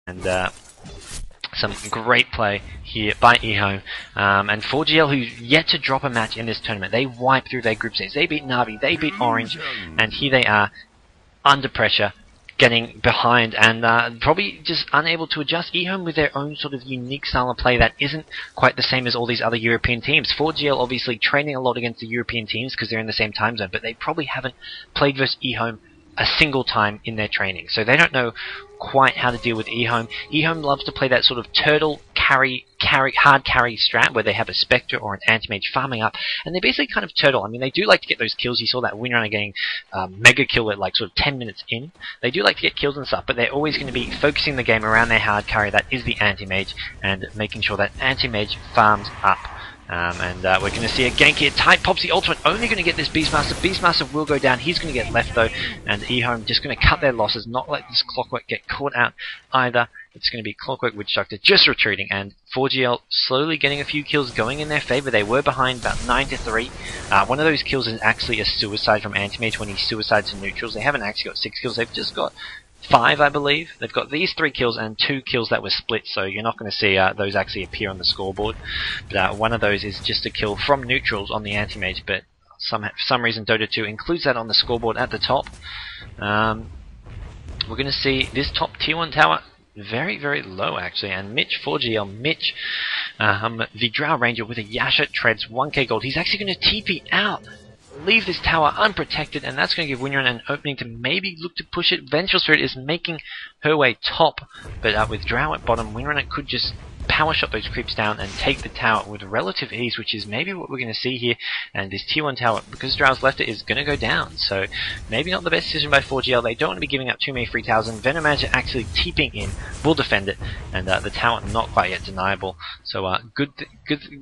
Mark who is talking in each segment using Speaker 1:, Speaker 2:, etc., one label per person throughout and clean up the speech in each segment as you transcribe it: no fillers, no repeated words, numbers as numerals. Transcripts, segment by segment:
Speaker 1: And some great play here by EHOME. And 4GL, who's yet to drop a match in this tournament, they wipe through their group stage. They beat Navi, they beat Orange, and here they are under pressure, getting behind and probably just unable to adjust. EHOME with their own sort of unique style of play that isn't quite the same as all these other European teams. 4GL obviously training a lot against the European teams because they're in the same time zone, but they probably haven't played versus EHOME a single time in their training, so they don't know quite how to deal with EHOME. EHOME loves to play that sort of turtle hard carry strat where they have a Spectre or an Anti-Mage farming up, and they basically kind of turtle. I mean, they do like to get those kills. You saw that Windrunner getting mega kill at like sort of 10 minutes in. They do like to get kills and stuff, but they're always going to be focusing the game around their hard carry, that is the Anti-Mage, and making sure that Anti-Mage farms up. We're going to see a gank here. Tide pops the ultimate, only going to get this Beastmaster. Beastmaster will go down. He's going to get left though, and EHOME just going to cut their losses, not let this Clockwork get caught out either. It's going to be Clockwork Witch Doctor just retreating, and 4GL slowly getting a few kills going in their favor. They were behind about 9-3. One of those kills is actually a suicide from Anti-Mage when he suicides to neutrals. They haven't actually got 6 kills. They've just got 5, I believe. They've got these 3 kills and 2 kills that were split, so you're not going to see those actually appear on the scoreboard. But one of those is just a kill from neutrals on the Anti-Mage, but for some reason Dota 2 includes that on the scoreboard at the top. We're going to see this top tier 1 tower very, very low actually, and Mitch, 4GL, Mitch, the Drow Ranger with a Yasha treads 1k gold. He's actually going to TP out, leave this tower unprotected, and that's going to give Windrunner an opening to maybe look to push it. Vengeful Spirit is making her way top, but with Drow at bottom, Windrunner could just power shot those creeps down and take the tower with relative ease, which is maybe what we're going to see here. And this tier 1 tower, because Drow's left it, is going to go down, so maybe not the best decision by 4GL. They don't want to be giving up too many free towers, and Venomancer actually TPing in will defend it, and the tower not quite yet deniable. So good.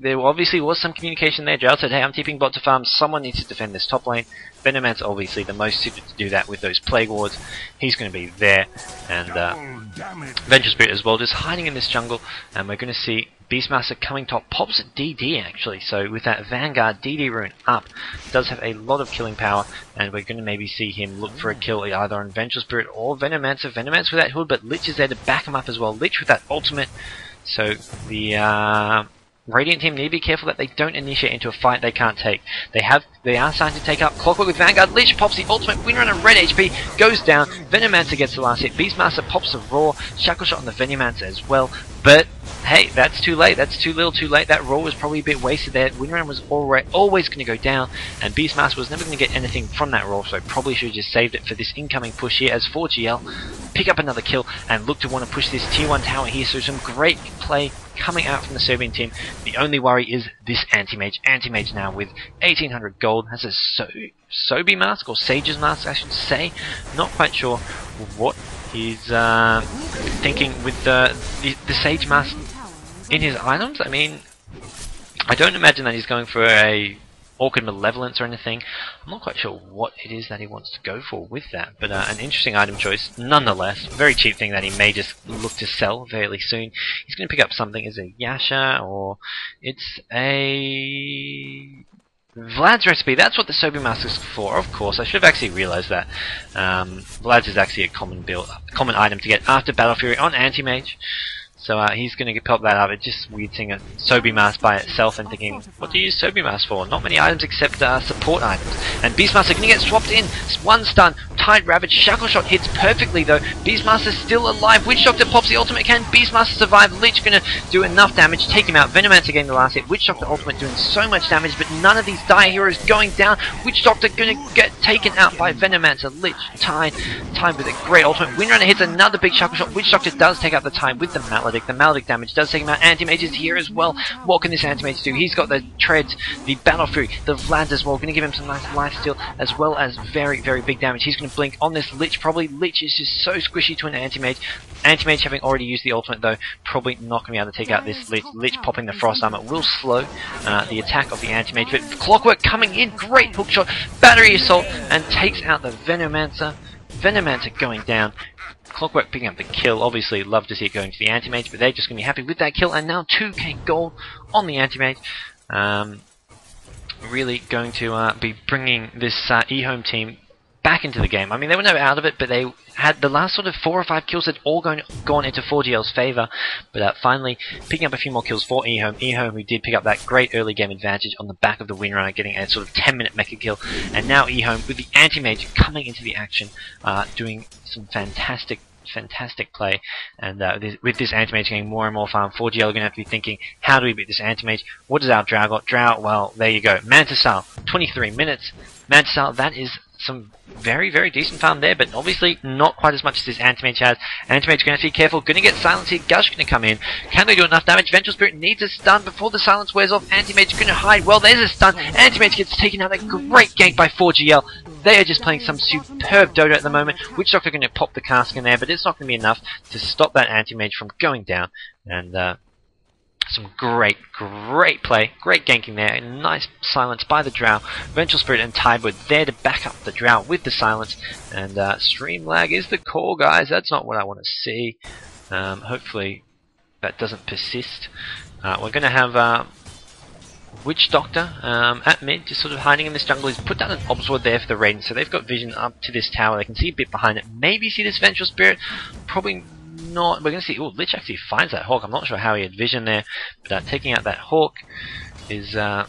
Speaker 1: There obviously was some communication there. Drow said, hey, I'm TPing bot to farm, someone needs to defend this top lane. Venomancer obviously the most suited to do that with those Plague Wards. He's going to be there, and Vengeful Spirit as well, just hiding in this jungle, and we're going to see Beastmaster coming top, pops at DD actually, so with that Vanguard DD rune up, does have a lot of killing power, and we're going to maybe see him look for a kill either on Vengeful Spirit or Venomancer. Venomancer with that hood, but Lich is there to back him up as well. Lich with that ultimate, so the Radiant team need to be careful that they don't initiate into a fight they can't take. They are starting to take up. Clockwork with Vanguard. Lich pops the ultimate. Windrunner red HP goes down. Venomancer gets the last hit. Beastmaster pops the Roar. Shackle shot on the Venomancer as well. But hey, that's too late. That's too little too late. That Roar was probably a bit wasted there. Windrunner was always going to go down, and Beastmaster was never going to get anything from that Roar, so probably should have just saved it for this incoming push here as 4GL pick up another kill and look to want to push this tier 1 tower here. So some great play coming out from the Serbian team. The only worry is this Anti-Mage. Anti-Mage now with 1800 gold has a Sobi mask, or Sage's mask I should say. Not quite sure what he's thinking with the Sage mask in his items. I mean, I don't imagine that he's going for a Orchid Malevolence or anything. I'm not quite sure what it is that he wants to go for with that, but an interesting item choice nonetheless. Very cheap thing that he may just look to sell fairly soon. He's going to pick up something. Is it Yasha, or it's a Vlad's recipe? That's what the Sobi mask is for, of course. I should have actually realized that. Vlad's is actually a common item to get after Battle Fury on Anti-Mage. So he's going to pop that up. It's just weird seeing a Sobi mask by itself and thinking, what do you use Sobi mask for? Not many items except support items. And Beastmaster going to get swapped in. One stun. Tide Ravage. Shackle Shot hits perfectly though. Beastmaster still alive. Witch Doctor pops the ultimate. Can Beastmaster survive? Lich going to do enough damage. Take him out. Venomancer getting the last hit. Witch Doctor ultimate doing so much damage, but none of these dire heroes going down. Witch Doctor going to get taken out by Venomancer. Lich. Tide with a great ultimate. Windrunner hits another big Shackle Shot. Witch Doctor does take out the Tide with the Maledict. The Maledict damage does take him out. Anti-Mage is here as well. What can this Anti-Mage do? He's got the Treads, the Battle Fury, the Vlad as well. Going to give him some nice lifesteal as well as very, very big damage. He's going to blink on this Lich. Probably Lich is just so squishy to an Anti-Mage. Anti-Mage having already used the ultimate though, probably not going to be able to take out this Lich. Lich popping the Frost Armor will slow the attack of the Anti-Mage. But Clockwork coming in. Great hook shot. Battery Assault and takes out the Venomancer. Venomancer going down. Clockwork picking up the kill. Obviously love to see it going to the Anti-Mage, but they're just going to be happy with that kill. And now 2k gold on the Anti-Mage. Really going to be bringing this EHOME team back into the game. I mean, they were never out of it, but they had the last sort of 4 or 5 kills had all gone into 4GL's favour. But finally, picking up a few more kills for EHOME. EHOME, who did pick up that great early game advantage on the back of the win runner, getting a sort of 10-minute mecha kill. And now EHOME, with the anti-mage coming into the action, doing some fantastic play, and with this anti-mage getting more and more farm, 4GL are going to have to be thinking, how do we beat this anti-mage? What does our Drow got? Drow, well, there you go. Mantisal, 23 minutes. Mantisal, that is some very, very decent farm there, but obviously not quite as much as this anti-mage has. Anti-mage going to have to be careful, going to get silence here. Gush going to come in. Can they do enough damage? Vengeful Spirit needs a stun before the silence wears off. Anti-mage going to hide. Well, there's a stun. Anti-mage gets taken out. A great gank by 4GL. They are just playing some superb Dodo at the moment. Witch Doctor going to pop the cask in there, but it's not going to be enough to stop that anti-mage from going down. And some great play, great ganking there, nice silence by the Drow. Vengeful Spirit and Tidewood there to back up the Drow with the silence, and stream lag is the call, guys. That's not what I want to see. Hopefully that doesn't persist. We're going to have Witch Doctor at mid, just sort of hiding in this jungle. He's put down an Obsword there for the Raiden, so they've got vision up to this tower. They can see a bit behind it, maybe see this Vengeful Spirit, probably not. We're going to see, oh, Lich actually finds that Hawk. I'm not sure how he had vision there, but taking out that Hawk is going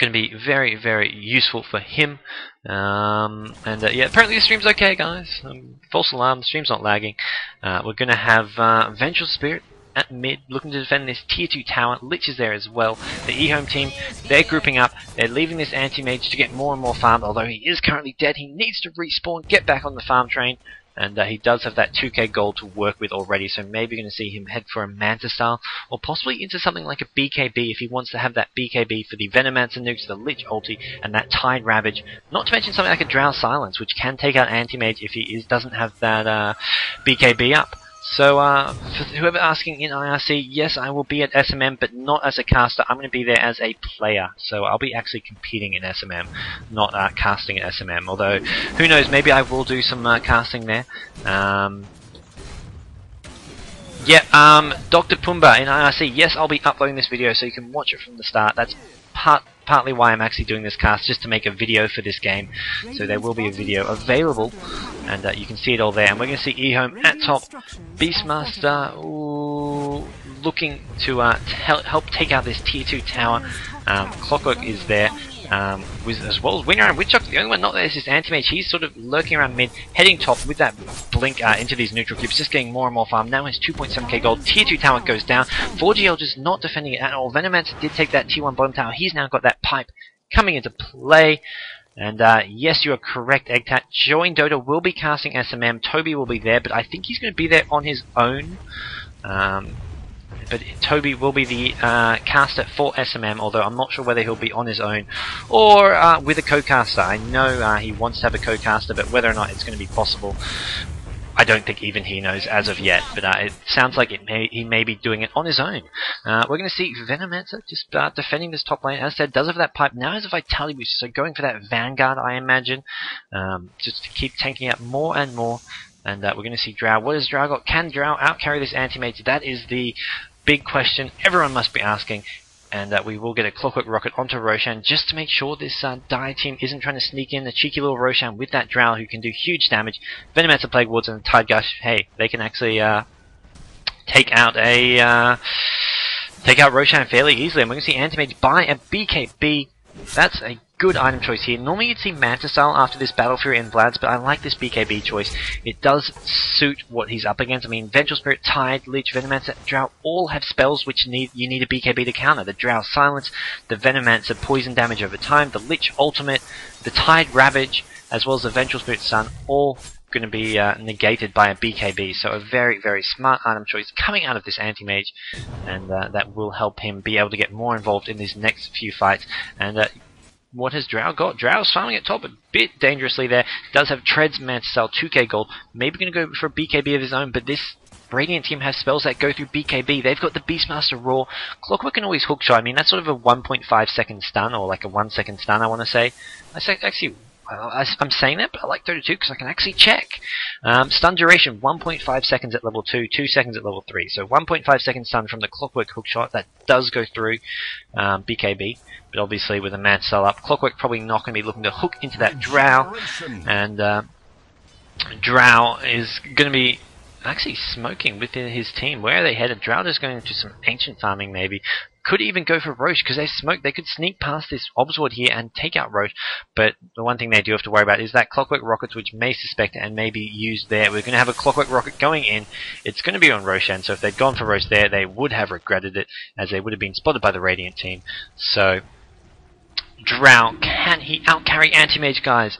Speaker 1: to be very, very useful for him. Yeah, apparently the stream's okay, guys. False alarm, the stream's not lagging. We're going to have Vengeful Spirit at mid, looking to defend this tier 2 tower. Lich is there as well. The EHOME team, they're grouping up. They're leaving this anti-mage to get more and more farm, although he is currently dead. He needs to respawn, get back on the farm train. And he does have that 2k gold to work with already, so maybe you're going to see him head for a Manta style, or possibly into something like a BKB if he wants to have that BKB for the Venomancer nukes, the Lich ulti, and that Tide Ravage. Not to mention something like a Drow Silence, which can take out Anti-Mage if he doesn't have that BKB up. So, for whoever asking in IRC, yes, I will be at SMM, but not as a caster. I'm going to be there as a player. So I'll be actually competing in SMM, not casting at SMM. Although, who knows, maybe I will do some casting there. Dr. Pumbaa in IRC, yes, I'll be uploading this video so you can watch it from the start. That's partly why I'm actually doing this cast, just to make a video for this game. So there will be a video available, and you can see it all there. And we're going to see EHOME at top. Beastmaster, looking to help take out this tier 2 tower. Clockwork is there, as well as Winner and Witch Doctor. The only one not there is this Anti-Mage. He's sort of lurking around mid, heading top with that blink into these neutral cubes, just getting more and more farm. Now has 2.7k gold. Tier 2 tower goes down. 4GL just not defending it at all. Venomancer did take that tier 1 bottom tower. He's now got that pipe coming into play. And yes, you are correct, Eggtat. Join Dota will be casting SMM. Toby will be there, but I think he's going to be there on his own. But Toby will be the caster for SMM, although I'm not sure whether he'll be on his own or with a co-caster. I know he wants to have a co-caster, but whether or not it's going to be possible, I don't think even he knows as of yet. But it sounds like he may be doing it on his own. We're going to see Venomancer just defending this top lane. As I said, does have that pipe. Now has a Vitality boost, so going for that Vanguard, I imagine, just to keep tanking out more and more. And we're going to see Drow. What has Drow got? Can Drow outcarry this anti-mage? That is the big question everyone must be asking. And we will get a Clockwork Rocket onto Roshan just to make sure this Dire team isn't trying to sneak in a cheeky little Roshan with that Drow who can do huge damage. Venomancer, Plague Wards, and Tide Gush, hey, they can actually take out Roshan fairly easily. And we're going to see Anti-Mage buy a BKB. That's a good item choice here. Normally you'd see Manta style after this Battle Fury and Vlad's, but I like this BKB choice. It does suit what he's up against. I mean, Vengeful Spirit, Tide, Lich, Venomancer, Drow all have spells which you need a BKB to counter. The Drow Silence, the Venomancer poison damage over time, the Lich Ultimate, the Tide Ravage, as well as the Vengeful Spirit Sun, all going to be negated by a BKB. So a very, very smart item choice coming out of this Anti-Mage, and that will help him be able to get more involved in these next few fights. And what has Drow got? Drow's farming at top a bit dangerously there. Does have Treads, Manta Style, 2k gold. Maybe going to go for a BKB of his own, but this Radiant team has spells that go through BKB. They've got the Beastmaster Roar. Clockwork can always hookshot. I mean, that's sort of a 1.5 second stun, or like a 1 second stun, I want to say. That's actually I'm saying that, but I like 32 because I can actually check. Stun duration, 1.5 seconds at level 2, 2 seconds at level 3. So 1.5 seconds stun from the Clockwork hookshot. That does go through BKB. But obviously with a Mad Cell up, Clockwork probably not going to be looking to hook into that Drow. And Drow is going to be actually smoking within his team. Where are they headed? Drow is going into some ancient farming maybe. Could even go for Roche because they smoke. They could sneak past this Obsword here and take out Roche. But the one thing they do have to worry about is that Clockwork Rockets, which may suspect and may be used there. We're going to have a Clockwork Rocket going in. It's going to be on Roshan, so if they'd gone for Roche there, they would have regretted it, as they would have been spotted by the Radiant team. So, Drow, can he out-carry Anti-Mage, guys?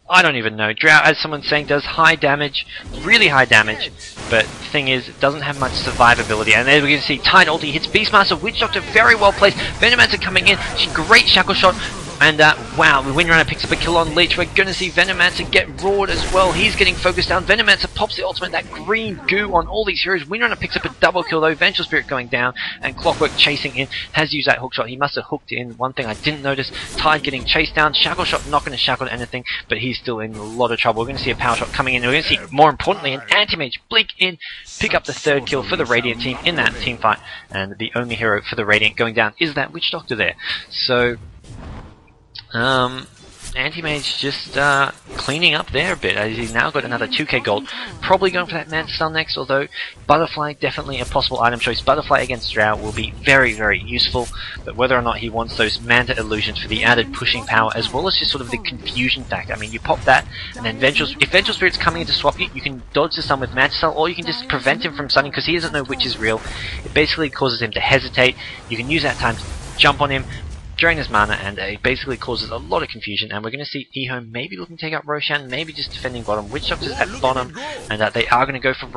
Speaker 1: I don't even know. Drow, as someone's saying, does high damage, really high damage, but the thing is, it doesn't have much survivability. And there we can see Tide ulti hits Beastmaster, Witch Doctor very well placed, Venomancer coming in, great Shackle Shot, and wow, the Windrunner picks up a kill on Leech. We're going to see Venomancer get roared as well. He's getting focused down. Venomancer pops the ultimate, that green goo on all these heroes. Windrunner picks up a double kill though. Vengeful Spirit going down, and Clockwork chasing in. Has used that hookshot. He must have hooked in. One thing I didn't notice, Tide getting chased down. Shackle Shot not going to shackle anything, but he's still in a lot of trouble. We're going to see a Power Shot coming in. We're going to see, more importantly, an Anti-Mage blink in, pick up the 3rd kill for the Radiant team in that team fight. And the only hero for the Radiant going down is that Witch Doctor there. So, Anti-Mage just cleaning up there a bit, as he's now got another 2k gold. Probably going for that Manta Stun next, although Butterfly definitely a possible item choice. Butterfly against Drow will be very, very useful, but whether or not he wants those Manta Illusions for the added pushing power, as well as just sort of the confusion factor. I mean, you pop that, and then if Vengeful Spirit's coming in to swap you can dodge the stun with Manta Stun, or you can just prevent him from stunning, because he doesn't know which is real. It basically causes him to hesitate. You can use that time to jump on him, drain his mana, and it basically causes a lot of confusion. And we're going to see EHOME maybe looking to take out Roshan, maybe just defending bottom. Witch Doctor's at bottom, and they are going to go for